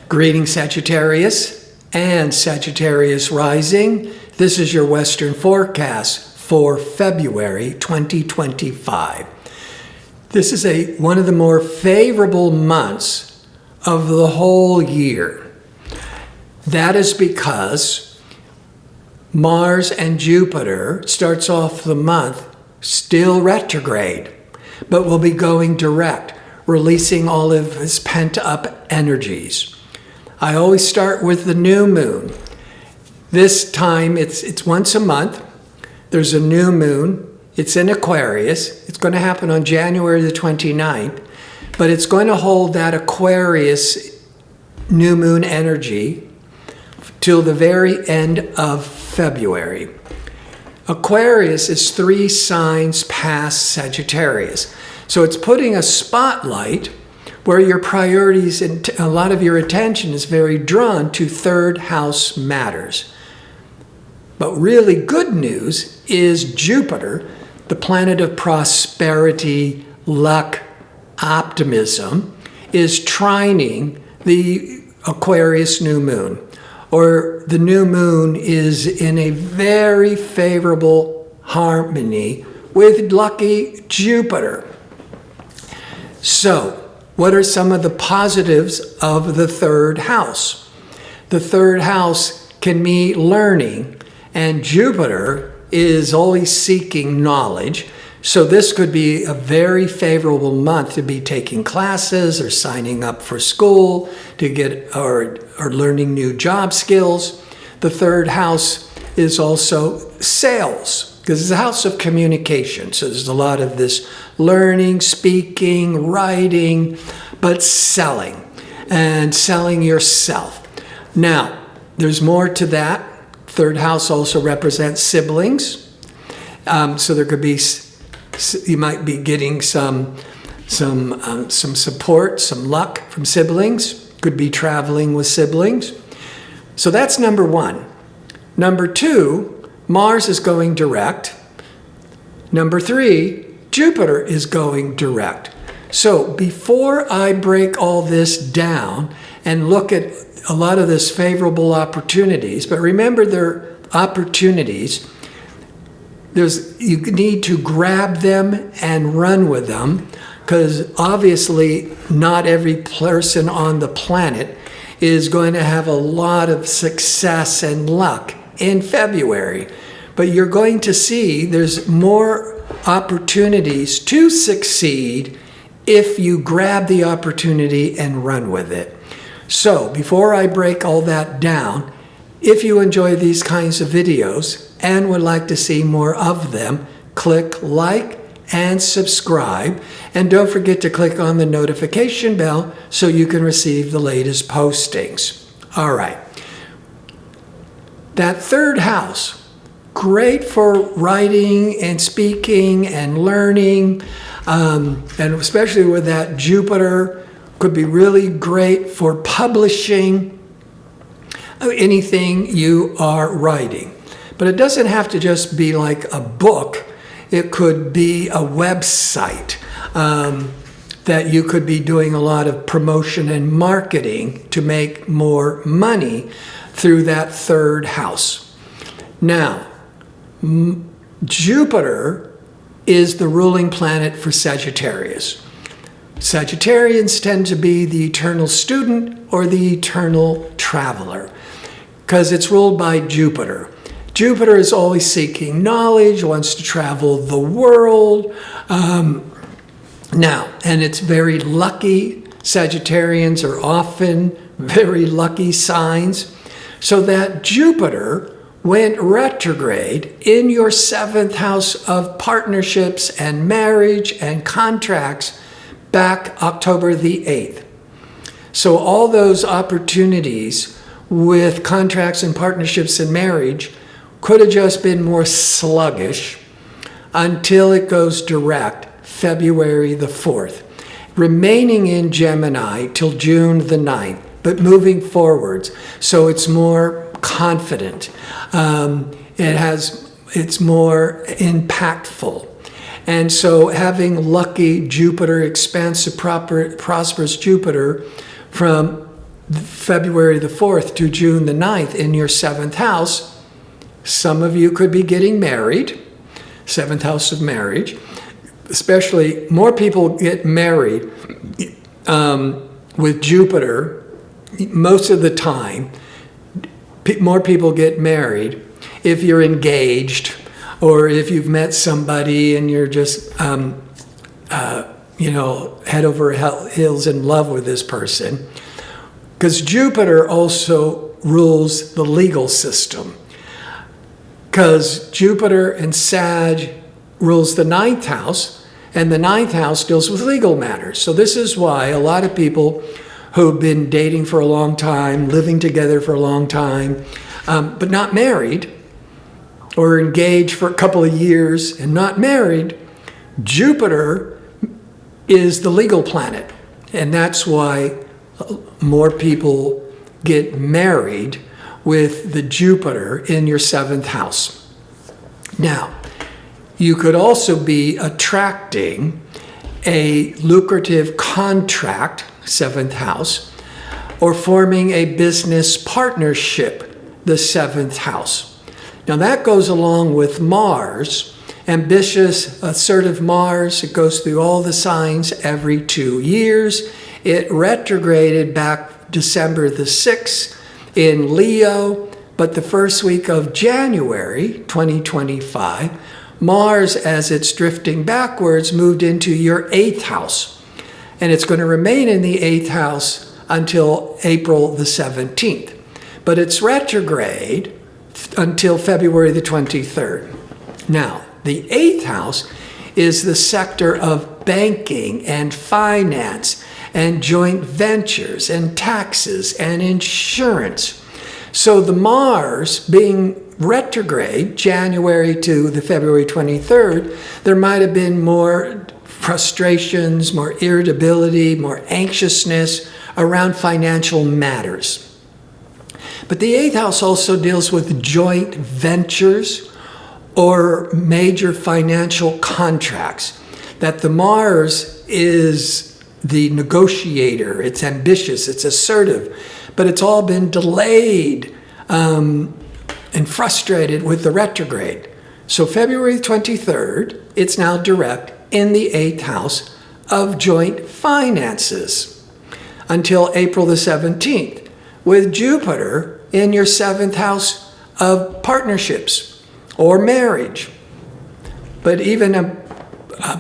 Greetings, Sagittarius and Sagittarius rising. This is your Western forecast for February 2025. This is one of the more favorable months of the whole year. That is because Mars and Jupiter starts off the month still retrograde, but will be going direct, releasing all of his pent-up energies. I always start with the new moon. This time it's once a month. There's a new moon. It's in Aquarius. It's going to happen on January the 29th, but it's going to hold that Aquarius new moon energy till the very end of February. Aquarius is 3 signs past Sagittarius. So it's putting a spotlight where your priorities and a lot of your attention is very drawn to third house matters. But really good news is Jupiter, the planet of prosperity, luck, optimism, is trining the Aquarius new moon. Or the new moon is in a very favorable harmony with lucky Jupiter. So, what are some of the positives of the third house? The third house can mean learning, and Jupiter is always seeking knowledge. So this could be a very favorable month to be taking classes or signing up for school to get or learning new job skills. The third house is also sales, because it's a house of communication. So there's a lot of this learning, speaking, writing, but selling and selling yourself. Now, there's more to that. Third house also represents siblings. So there could be, you might be getting some support, some luck from siblings. Could be traveling with siblings. So that's number 1. Number 2, Mars is going direct. Number 3, Jupiter is going direct. So before I break all this down and look at a lot of this favorable opportunities, but remember they're opportunities, you need to grab them and run with them, because obviously not every person on the planet is going to have a lot of success and luck in February. But you're going to see there's more opportunities to succeed if you grab the opportunity and run with it. So before I break all that down, if you enjoy these kinds of videos and would like to see more of them, click like and subscribe. And don't forget to click on the notification bell so you can receive the latest postings. All right. That third house, great for writing and speaking and learning, and especially with that Jupiter, could be really great for publishing anything you are writing. But it doesn't have to just be like a book. It could be a website that you could be doing a lot of promotion and marketing to make more money through that third house. Now, Jupiter is the ruling planet for Sagittarius. Sagittarians tend to be the eternal student or the eternal traveler because it's ruled by Jupiter. Jupiter is always seeking knowledge, wants to travel the world. Now, and it's very lucky. Sagittarians are often very lucky signs. So that Jupiter went retrograde in your 7th house of partnerships and marriage and contracts back October the 8th. So all those opportunities with contracts and partnerships and marriage could have just been more sluggish until it goes direct February the 4th, remaining in Gemini till June the 9th, but moving forwards. So it's more confident. It's more impactful. And so having lucky Jupiter, expansive, prosperous Jupiter from February the 4th to June the 9th in your 7th house, some of you could be getting married, 7th house of marriage. Especially, more people get married with Jupiter most of the time. More people get married if you're engaged, or if you've met somebody and you're just, head over heels in love with this person. Because Jupiter also rules the legal system. Because Jupiter and Sag rules the 9th house, and the 9th house deals with legal matters. So this is why a lot of people who've been dating for a long time, living together for a long time, but not married, or engaged for a couple of years and not married, Jupiter is the legal planet. And that's why more people get married with the Jupiter in your 7th house. Now, you could also be attracting a lucrative contract, 7th house, or forming a business partnership, the 7th house. Now that goes along with Mars, ambitious, assertive Mars. It goes through all the signs every 2 years. It retrograded back December the 6th in Leo, but the first week of January 2025, Mars, as it's drifting backwards, moved into your 8th house. And it's going to remain in the 8th house until April the 17th. But it's retrograde until February the 23rd. Now, the 8th house is the sector of banking and finance and joint ventures and taxes and insurance. So the Mars being retrograde, January to the February 23rd, there might have been more frustrations, more irritability, more anxiousness around financial matters. But the 8th house also deals with joint ventures or major financial contracts. That the Mars is the negotiator, it's ambitious, it's assertive, but it's all been delayed and frustrated with the retrograde. So February 23rd, it's now direct in the 8th house of joint finances until April the 17th, with Jupiter in your 7th house of partnerships or marriage. But even a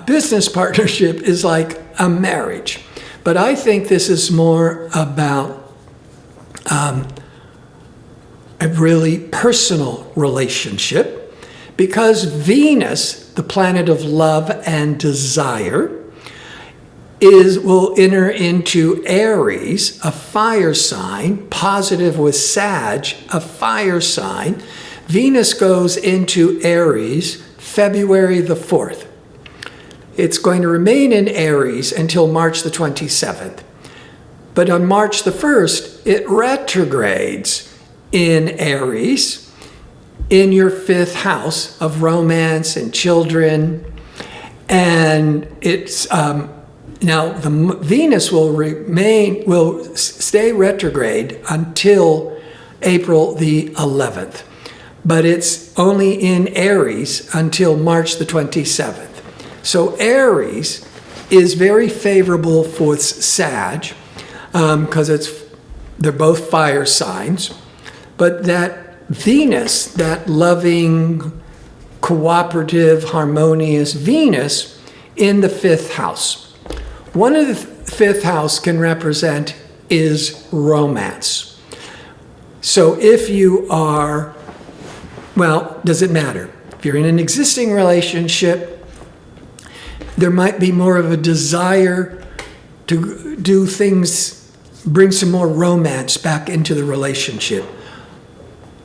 business partnership is like a marriage. But I think this is more about a really personal relationship, because Venus, the planet of love and desire, will enter into Aries, a fire sign, positive with Sag, a fire sign. Venus goes into Aries February the 4th. It's going to remain in Aries until March the 27th. But on March the 1st, it retrogrades in Aries, in your 5th house of romance and children. And it's now the Venus will stay retrograde until April the 11th, but it's only in Aries until March the 27th. So Aries is very favorable for Sag because they're both fire signs. But that Venus, that loving, cooperative, harmonious Venus in the 5th house. One of the 5th house can represent is romance. So if you are, well, does it matter? If you're in an existing relationship, there might be more of a desire to do things, bring some more romance back into the relationship.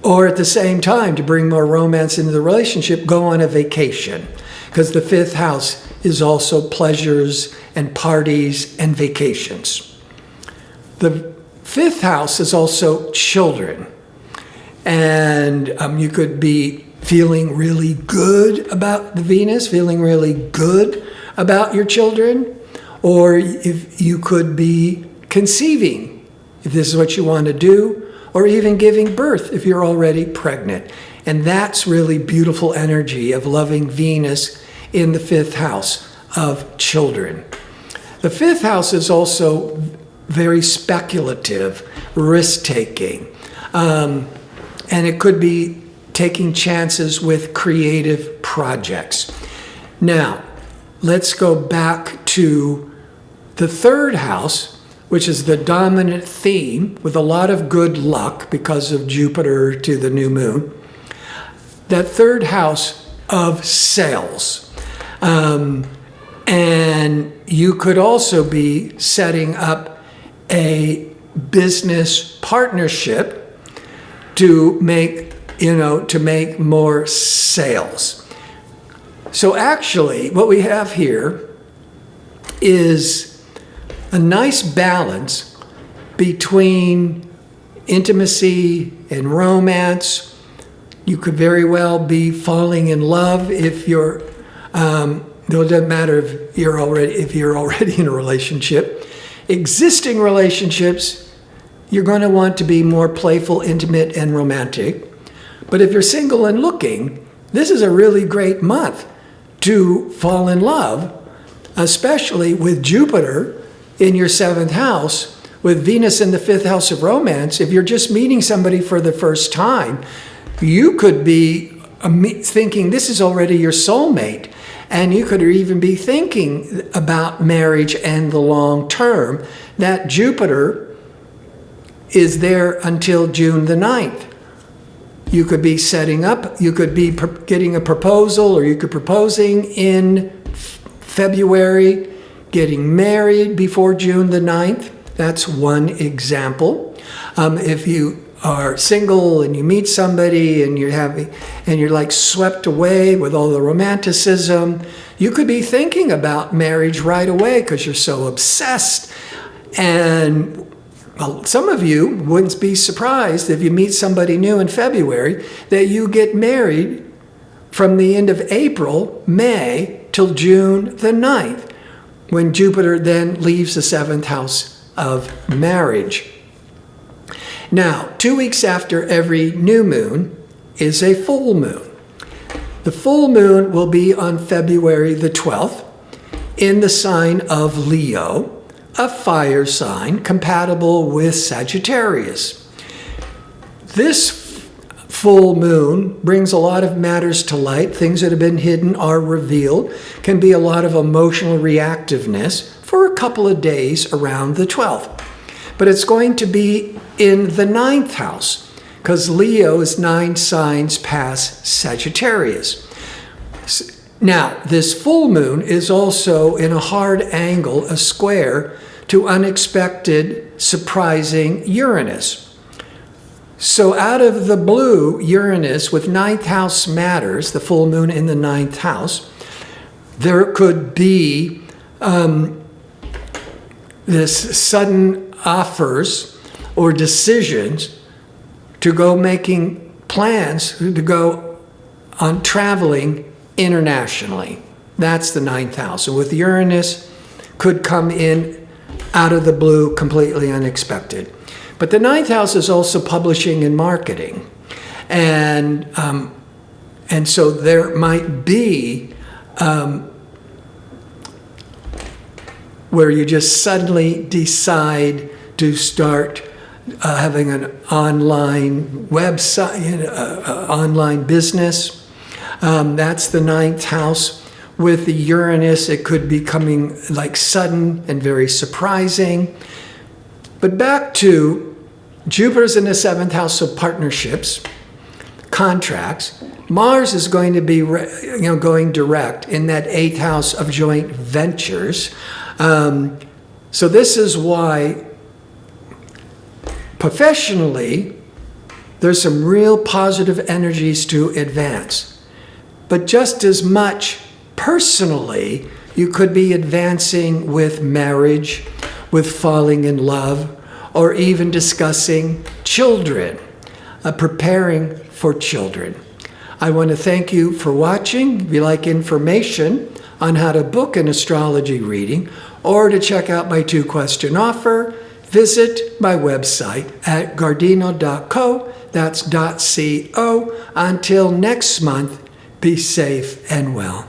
Or at the same time, to bring more romance into the relationship, go on a vacation. Because the 5th house is also pleasures and parties and vacations. The 5th house is also children. And you could be feeling really good about the Venus, feeling really good about your children. Or if you could be conceiving if this is what you want to do, or even giving birth if you're already pregnant. And that's really beautiful energy of loving Venus in the 5th house of children. The 5th house is also very speculative, risk-taking. And it could be taking chances with creative projects. Now, let's go back to the 3rd house, which is the dominant theme with a lot of good luck because of Jupiter to the new moon. That 3rd house of sales. And you could also be setting up a business partnership to make more sales. So actually, what we have here is a nice balance between intimacy and romance. You could very well be falling in love if you're, it doesn't matter if you're already in a relationship. Existing relationships, you're going to want to be more playful, intimate, and romantic. But if you're single and looking, this is a really great month to fall in love, especially with Jupiter in your 7th house, with Venus in the 5th house of romance. If you're just meeting somebody for the first time, you could be thinking this is already your soulmate. And you could even be thinking about marriage and the long term. That Jupiter is there until June the 9th. You could be setting up, you could be getting a proposal, or you could be proposing in February, getting married before June the 9th. That's one example. If you are single and you meet somebody and you're like swept away with all the romanticism, you could be thinking about marriage right away because you're so obsessed. And some of you wouldn't be surprised if you meet somebody new in February that you get married from the end of April, May, till June the 9th, when Jupiter then leaves the 7th house of marriage. Now, 2 weeks after every new moon is a full moon. The full moon will be on February the 12th in the sign of Leo, a fire sign compatible with Sagittarius. This full moon brings a lot of matters to light. Things that have been hidden are revealed. Can be a lot of emotional reactiveness for a couple of days around the 12th. But it's going to be in the 9th house, because Leo is 9 signs past Sagittarius. Now, this full moon is also in a hard angle, a square, to unexpected, surprising Uranus. So out of the blue, Uranus with 9th house matters, the full moon in the 9th house, there could be this sudden offers or decisions to go making plans to go on traveling internationally. That's the 9th house. And with Uranus, could come in out of the blue, completely unexpected. But the 9th house is also publishing and marketing. And so there might be where you just suddenly decide to start having an online website, online business. That's the 9th house. With the Uranus, it could be coming like sudden and very surprising. But back to Jupiter's in the 7th house of partnerships, contracts. Mars is going to be going direct in that 8th house of joint ventures. So this is why professionally, there's some real positive energies to advance. But just as much personally, you could be advancing with marriage, with falling in love, or even discussing children, preparing for children. I want to thank you for watching. If you like information on how to book an astrology reading or to check out my 2-question offer, visit my website at gardino.co. That's .co. Until next month, be safe and well.